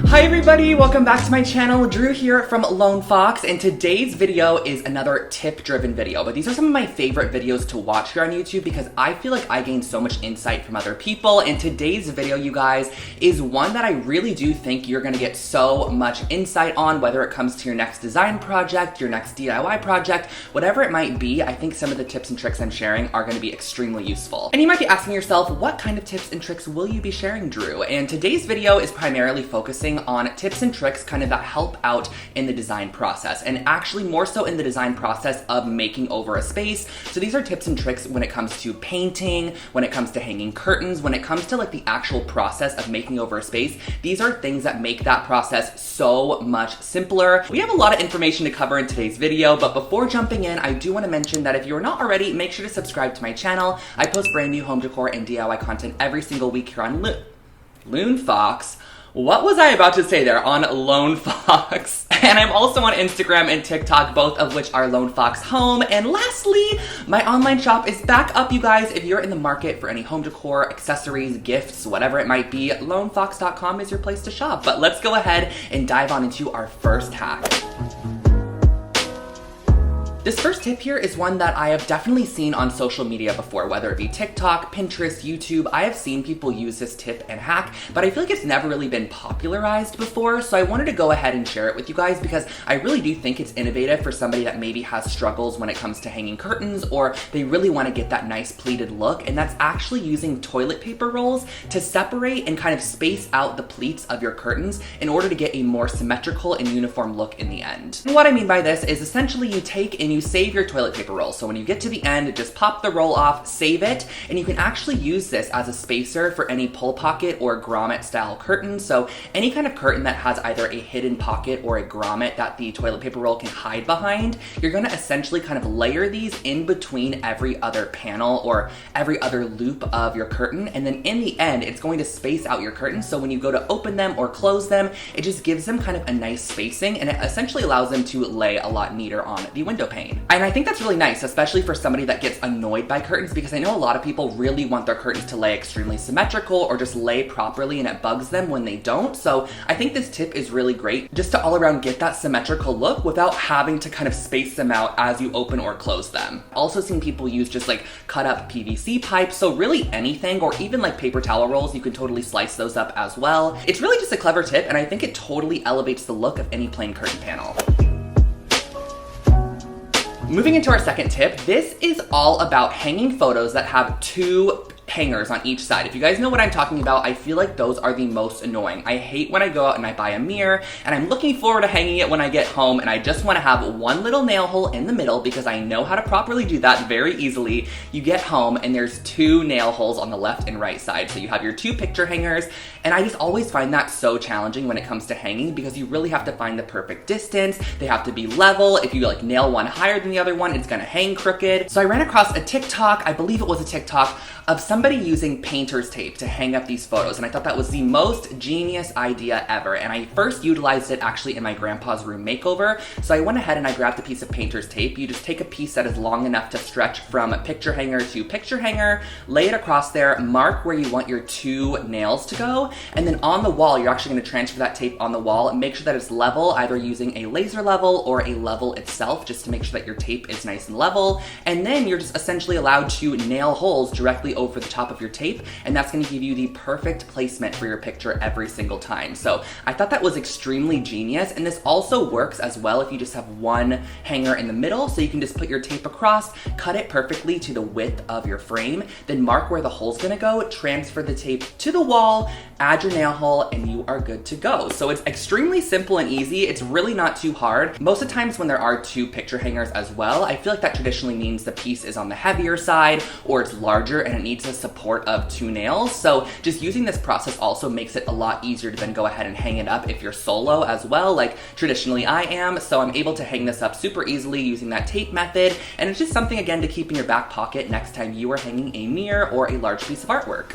Hi everybody, welcome back to my channel. Drew here from Lone Fox, and today's video is another tip-driven video. But these are some of my favorite videos to watch here on YouTube because I feel like I gain so much insight from other people. And today's video, you guys, is one that I really do think you're gonna get so much insight on, whether it comes to your next design project, your next DIY project, whatever it might be. I think some of the tips and tricks I'm sharing are gonna be extremely useful. And you might be asking yourself, what kind of tips and tricks will you be sharing, Drew? And today's video is primarily focusing on tips and tricks kind of that help out in the design process, and actually more so in the design process of making over a space. So these are tips and tricks when it comes to painting, when it comes to hanging curtains, when it comes to like the actual process of making over a space. These are things that make that process so much simpler. We have a lot of information to cover in today's video, but before jumping in, I do want to mention that if you're not already, make sure to subscribe to my channel. I post brand new home decor and DIY content every single week here on Lone Fox. What was I about to say there? On Lone Fox. And I'm also on Instagram and TikTok, both of which are Lone Fox Home. And lastly, my online shop is back up, you guys. If you're in the market for any home decor, accessories, gifts, whatever it might be, lonefox.com is your place to shop. But let's go ahead and dive on into our first hack. This first tip here is one that I have definitely seen on social media before, whether it be TikTok, Pinterest, YouTube. I have seen people use this tip and hack, but I feel like it's never really been popularized before, so I wanted to go ahead and share it with you guys because I really do think it's innovative for somebody that maybe has struggles when it comes to hanging curtains, or they really want to get that nice pleated look, and that's actually using toilet paper rolls to separate and kind of space out the pleats of your curtains in order to get a more symmetrical and uniform look in the end. And what I mean by this is essentially you take and you save your toilet paper roll. So when you get to the end, just pop the roll off, save it, and you can actually use this as a spacer for any pull pocket or grommet style curtain. So any kind of curtain that has either a hidden pocket or a grommet that the toilet paper roll can hide behind, you're gonna essentially kind of layer these in between every other panel or every other loop of your curtain. And then in the end, it's going to space out your curtains. So when you go to open them or close them, it just gives them kind of a nice spacing, and it essentially allows them to lay a lot neater on the window pane. And I think that's really nice, especially for somebody that gets annoyed by curtains, because I know a lot of people really want their curtains to lay extremely symmetrical or just lay properly, and it bugs them when they don't. So I think this tip is really great just to all around get that symmetrical look without having to kind of space them out as you open or close them. Also seen people use just like cut up PVC pipes, so really anything, or even like paper towel rolls, you can totally slice those up as well. It's really just a clever tip, and I think it totally elevates the look of any plain curtain panel. Moving into our second tip, this is all about hanging photos that have two hangers on each side. If you guys know what I'm talking about, I feel like those are the most annoying. I hate when I go out and I buy a mirror and I'm looking forward to hanging it when I get home, and I just want to have one little nail hole in the middle because I know how to properly do that very easily. You get home and there's two nail holes on the left and right side. So you have your two picture hangers, and I just always find that so challenging when it comes to hanging because you really have to find the perfect distance. They have to be level. If you like nail one higher than the other one, it's gonna hang crooked. So I ran across a TikTok, I believe it was a TikTok, of somebody using painter's tape to hang up these photos, and I thought that was the most genius idea ever. And I first utilized it actually in my grandpa's room makeover. So I went ahead and I grabbed a piece of painter's tape. You just take a piece that is long enough to stretch from picture hanger to picture hanger, lay it across there, mark where you want your two nails to go, and then on the wall, you're actually gonna transfer that tape on the wall and make sure that it's level, either using a laser level or a level itself, just to make sure that your tape is nice and level. And then you're just essentially allowed to nail holes directly over the top of your tape, and that's going to give you the perfect placement for your picture every single time. So I thought that was extremely genius, and this also works as well if you just have one hanger in the middle, so you can just put your tape across, cut it perfectly to the width of your frame, then mark where the hole's going to go, transfer the tape to the wall, add your nail hole, and you are good to go. So it's extremely simple and easy. It's really not too hard. Most of the times when there are two picture hangers as well, I feel like that traditionally means the piece is on the heavier side or it's larger and it needs the support of two nails. So just using this process also makes it a lot easier to then go ahead and hang it up if you're solo as well, like traditionally I am. So I'm able to hang this up super easily using that tape method. And it's just something, again, to keep in your back pocket next time you are hanging a mirror or a large piece of artwork.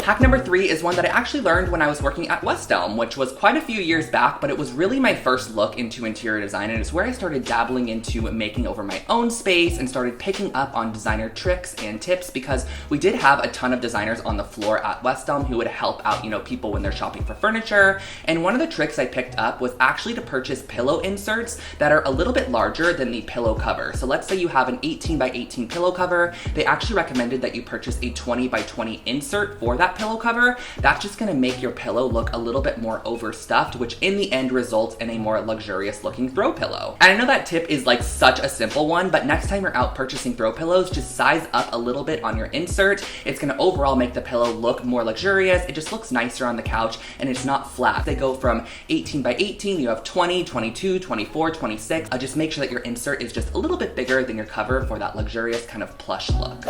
Hack number 3 is one that I actually learned when I was working at West Elm, which was quite a few years back, but it was really my first look into interior design, and it's where I started dabbling into making over my own space and started picking up on designer tricks and tips, because we did have a ton of designers on the floor at West Elm who would help out, people when they're shopping for furniture. And one of the tricks I picked up was actually to purchase pillow inserts that are a little bit larger than the pillow cover. So let's say you have an 18 by 18 pillow cover. They actually recommended that you purchase a 20 by 20 insert for that pillow cover. That's just gonna make your pillow look a little bit more overstuffed, which in the end results in a more luxurious looking throw pillow. And I know that tip is like such a simple one, but next time you're out purchasing throw pillows, just size up a little bit on your insert. It's gonna overall make the pillow look more luxurious. It just looks nicer on the couch, and it's not flat. They go from 18 by 18, you have 20, 22, 24, 26. Just make sure that your insert is just a little bit bigger than your cover for that luxurious kind of plush look.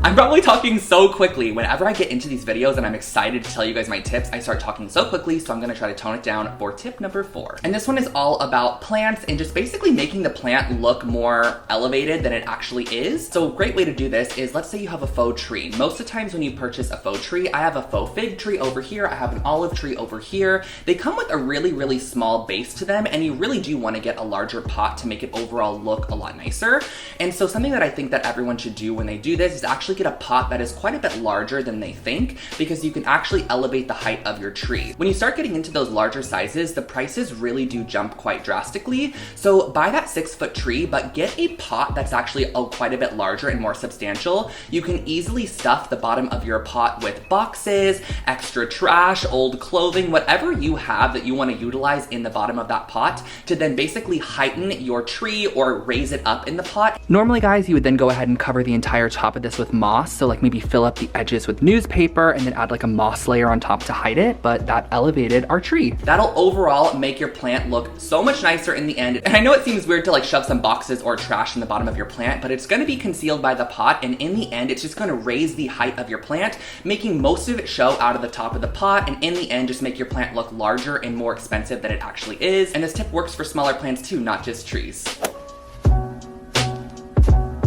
I'm probably talking so quickly. Whenever I get into these videos and I'm excited to tell you guys my tips, I start talking so quickly, so I'm gonna try to tone it down for tip number 4. And this one is all about plants and just basically making the plant look more elevated than it actually is. So a great way to do this is, let's say you have a faux tree. Most of the times when you purchase a faux tree, I have a faux fig tree over here, I have an olive tree over here. They come with a really, really small base to them, and you really do wanna get a larger pot to make it overall look a lot nicer. And so something that I think that everyone should do when they do this is actually get a pot that is quite a bit larger than they think, because you can actually elevate the height of your tree. When you start getting into those larger sizes, the prices really do jump quite drastically. So buy that 6-foot tree, but get a pot that's actually quite a bit larger and more substantial. You can easily stuff the bottom of your pot with boxes, extra trash, old clothing, whatever you have that you want to utilize in the bottom of that pot to then basically heighten your tree or raise it up in the pot. Normally, guys, you would then go ahead and cover the entire top of this with moss. So like maybe fill up the edges with newspaper and then add like a moss layer on top to hide it, but that elevated our tree. That'll overall make your plant look so much nicer in the end. And I know it seems weird to like shove some boxes or trash in the bottom of your plant, but it's gonna be concealed by the pot, and in the end, it's just gonna raise the height of your plant, making most of it show out of the top of the pot, and in the end, just make your plant look larger and more expensive than it actually is. And this tip works for smaller plants too, not just trees.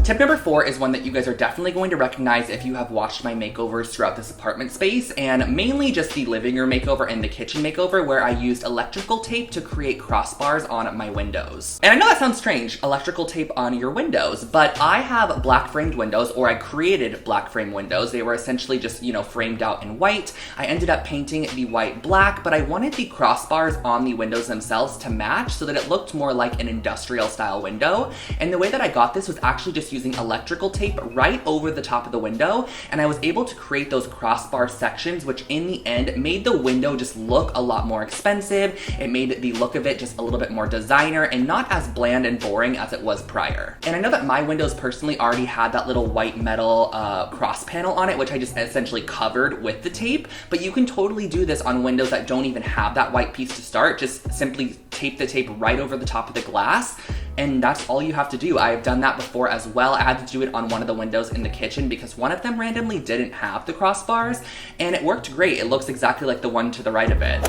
Tip number 4 is one that you guys are definitely going to recognize if you have watched my makeovers throughout this apartment space, and mainly just the living room makeover and the kitchen makeover, where I used electrical tape to create crossbars on my windows. And I know that sounds strange, electrical tape on your windows, but I have black framed windows, or I created black frame windows. They were essentially just, framed out in white. I ended up painting the white black, but I wanted the crossbars on the windows themselves to match so that it looked more like an industrial style window. And the way that I got this was actually just using electrical tape right over the top of the window, and I was able to create those crossbar sections, which in the end made the window just look a lot more expensive. It made the look of it just a little bit more designer and not as bland and boring as it was prior. And I know that my windows personally already had that little white metal cross panel on it, which I just essentially covered with the tape, but you can totally do this on windows that don't even have that white piece to start. Just simply tape the tape right over the top of the glass, and that's all you have to do. I've done that before as well. I had to do it on one of the windows in the kitchen because one of them randomly didn't have the crossbars, and it worked great. It looks exactly like the one to the right of it.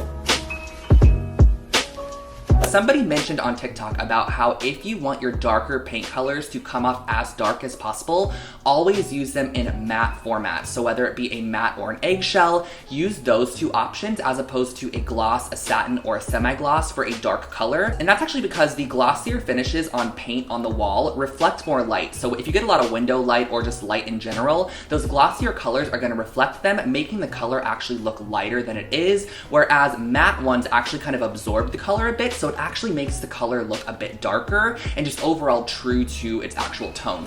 Somebody mentioned on TikTok about how if you want your darker paint colors to come off as dark as possible, always use them in matte formats. So whether it be a matte or an eggshell, use those two options as opposed to a gloss, a satin, or a semi-gloss for a dark color. And that's actually because the glossier finishes on paint on the wall reflect more light. So if you get a lot of window light or just light in general, those glossier colors are gonna reflect them, making the color actually look lighter than it is, whereas matte ones actually kind of absorb the color a bit, so it actually makes the color look a bit darker and just overall true to its actual tone.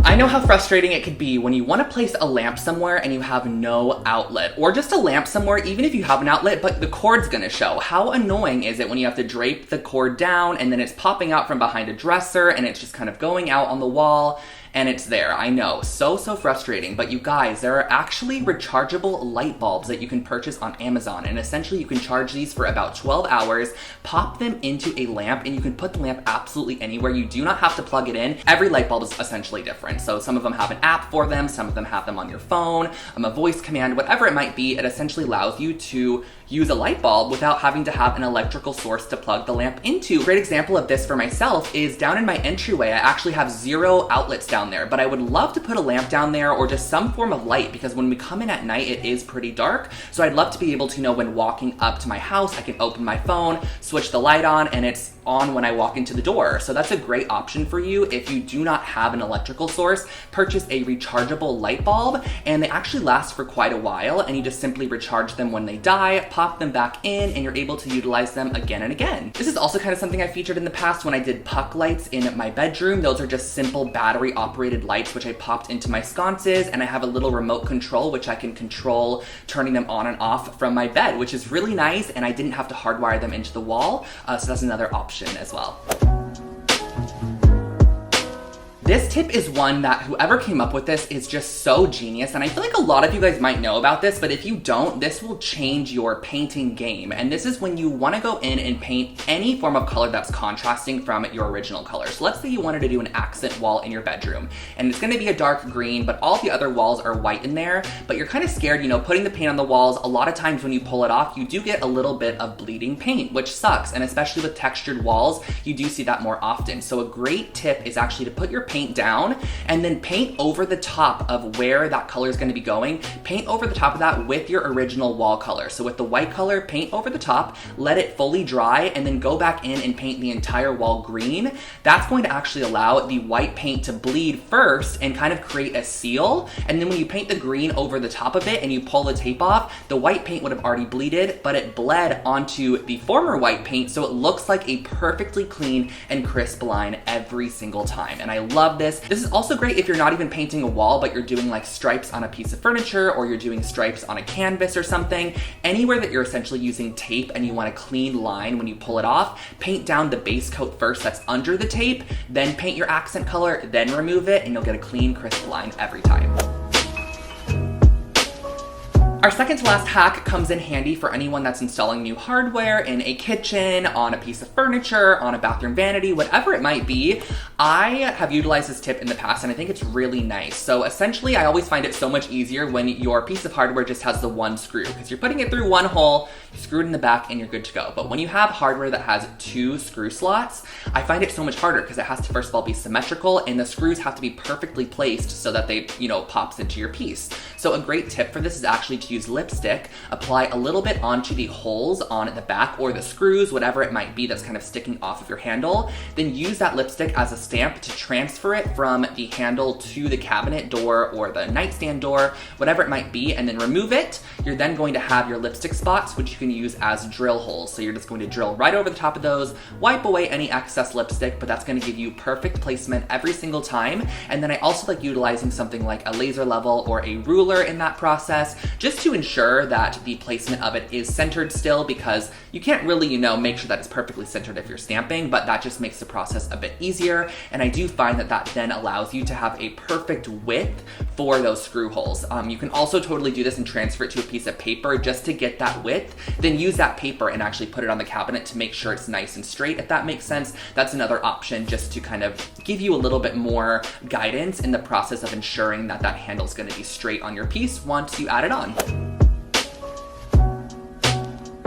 I know how frustrating it could be when you want to place a lamp somewhere and you have no outlet, or just a lamp somewhere even if you have an outlet but the cord's gonna show. How annoying is it when you have to drape the cord down and then it's popping out from behind a dresser and it's just kind of going out on the wall and it's there. I know, so frustrating, but you guys, there are actually rechargeable light bulbs that you can purchase on Amazon, and essentially you can charge these for about 12 hours, pop them into a lamp, and you can put the lamp absolutely anywhere. You do not have to plug it in. Every light bulb is essentially different. So some of them have an app for them, some of them have them on your phone, a voice command, whatever it might be. It essentially allows you to use a light bulb without having to have an electrical source to plug the lamp into. A great example of this for myself is down in my entryway. I actually have 0 outlets down there, but I would love to put a lamp down there or just some form of light, because when we come in at night, it is pretty dark. So I'd love to be able to know when walking up to my house, I can open my phone, switch the light on, and it's on when I walk into the door. So that's a great option for you if you do not have an electrical source. Purchase a rechargeable light bulb, and they actually last for quite a while, and you just simply recharge them when they die, pop them back in, and you're able to utilize them again and again. This is also kind of something I featured in the past when I did puck lights in my bedroom. Those are just simple battery operated lights which I popped into my sconces, and I have a little remote control which I can control turning them on and off from my bed, which is really nice, and I didn't have to hardwire them into the wall, so that's another option as well. This tip is one that whoever came up with this is just so genius, and I feel like a lot of you guys might know about this, but if you don't, this will change your painting game. And this is when you want to go in and paint any form of color that's contrasting from your original color. So let's say you wanted to do an accent wall in your bedroom, and it's going to be a dark green, but all the other walls are white in there, but you're kind of scared, you know, putting the paint on the walls. A lot of times when you pull it off, you do get a little bit of bleeding paint, which sucks, and especially with textured walls, you do see that more often. So a great tip is actually to put your paint down and then paint over the top of where that color is going to be going. Paint over the top of that with your original wall color. So with the white color, paint over the top, let it fully dry, and then go back in and paint the entire wall green. That's going to actually allow the white paint to bleed first and kind of create a seal. And then when you paint the green over the top of it and you pull the tape off, the white paint would have already bleeded, but it bled onto the former white paint, so it looks like a perfectly clean and crisp line every single time. And I love this. This is also great if you're not even painting a wall, but you're doing like stripes on a piece of furniture, or you're doing stripes on a canvas or something. Anywhere that you're essentially using tape and you want a clean line when you pull it off, paint down the base coat first that's under the tape, then paint your accent color, then remove it, and you'll get a clean, crisp line every time. Our second to last hack comes in handy for anyone that's installing new hardware in a kitchen, on a piece of furniture, on a bathroom vanity, whatever it might be. I have utilized this tip in the past, and I think it's really nice. So essentially, I always find it so much easier when your piece of hardware just has the one screw, because you're putting it through one hole, you screw it in the back, and you're good to go. But when you have hardware that has 2 screw slots, I find it so much harder because it has to first of all be symmetrical, and the screws have to be perfectly placed so that they, you know, pops into your piece. So a great tip for this is actually to use lipstick, apply a little bit onto the holes on the back or the screws, whatever it might be that's kind of sticking off of your handle, then use that lipstick as a stamp to transfer it from the handle to the cabinet door or the nightstand door, whatever it might be, and then remove it. You're then going to have your lipstick spots, which you can use as drill holes. So you're just going to drill right over the top of those, wipe away any excess lipstick, but that's going to give you perfect placement every single time. And then I also like utilizing something like a laser level or a ruler in that process, just to ensure that the placement of it is centered still, because you can't really, you know, make sure that it's perfectly centered if you're stamping, but that just makes the process a bit easier. And I do find that that then allows you to have a perfect width for those screw holes. You can also totally do this and transfer it to a piece of paper just to get that width, then use that paper and actually put it on the cabinet to make sure it's nice and straight, if that makes sense. That's another option, just to kind of give you a little bit more guidance in the process of ensuring that that handle is going to be straight on your piece once you add it on.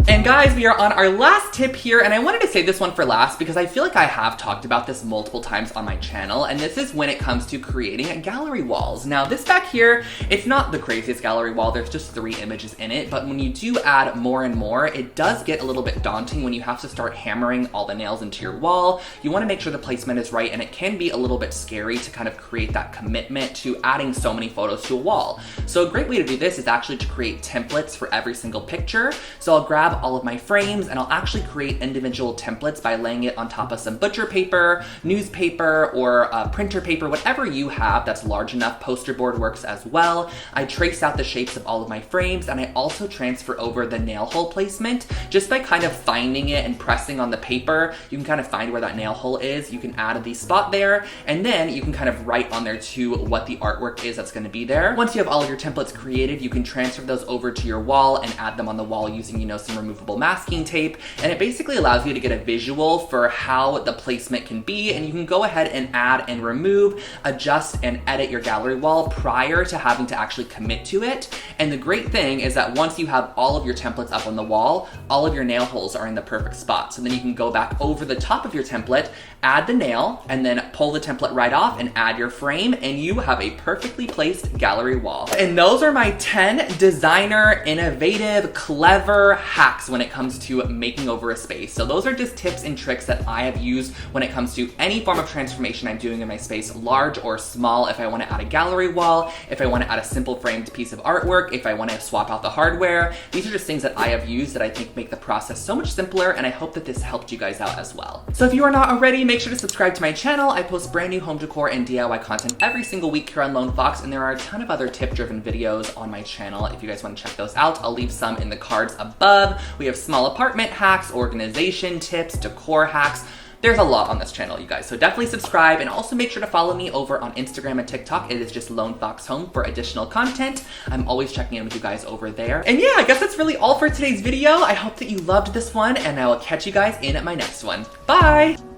And guys, we are on our last tip here, and I wanted to save this one for last because I feel like I have talked about this multiple times on my channel, and this is when it comes to creating gallery walls. Now, this back here, it's not the craziest gallery wall, there's just 3 images in it, but when you do add more and more, it does get a little bit daunting when you have to start hammering all the nails into your wall. You want to make sure the placement is right, and it can be a little bit scary to kind of create that commitment to adding so many photos to a wall. So a great way to do this is actually to create templates for every single picture. So I'll grab all of my frames and I'll actually create individual templates by laying it on top of some butcher paper, newspaper, or printer paper, whatever you have that's large enough. Poster board works as well. I trace out the shapes of all of my frames, and I also transfer over the nail hole placement just by kind of finding it and pressing on the paper. You can kind of find where that nail hole is. You can add the spot there, and then you can kind of write on there too what the artwork is that's going to be there. Once you have all of your templates created, you can transfer those over to your wall and add them on the wall using, you know, some removable removable masking tape, and it basically allows you to get a visual for how the placement can be, and you can go ahead and add and remove, adjust and edit your gallery wall prior to having to actually commit to it. And the great thing is that once you have all of your templates up on the wall, all of your nail holes are in the perfect spot. So then you can go back over the top of your template, add the nail, and then pull the template right off and add your frame, and you have a perfectly placed gallery wall. And those are my 10 designer, innovative, clever hacks when it comes to making over a space. So those are just tips and tricks that I have used when it comes to any form of transformation I'm doing in my space, large or small. If I want to add a gallery wall, if I want to add a simple framed piece of artwork, if I want to swap out the hardware, these are just things that I have used that I think make the process so much simpler, and I hope that this helped you guys out as well. So if you are not already, make sure to subscribe to my channel. I post brand new home decor and DIY content every single week here on Lone Fox, and there are a ton of other tip-driven videos on my channel. If you guys want to check those out, I'll leave some in the cards above. We have small apartment hacks, organization tips, decor hacks. There's a lot on this channel, you guys, so definitely subscribe, and also make sure to follow me over on Instagram and TikTok. It is just Lone Fox Home for additional content. I'm always checking in with you guys over there. And yeah, I guess that's really all for today's video. I hope that you loved this one, and I will catch you guys in my next one. Bye!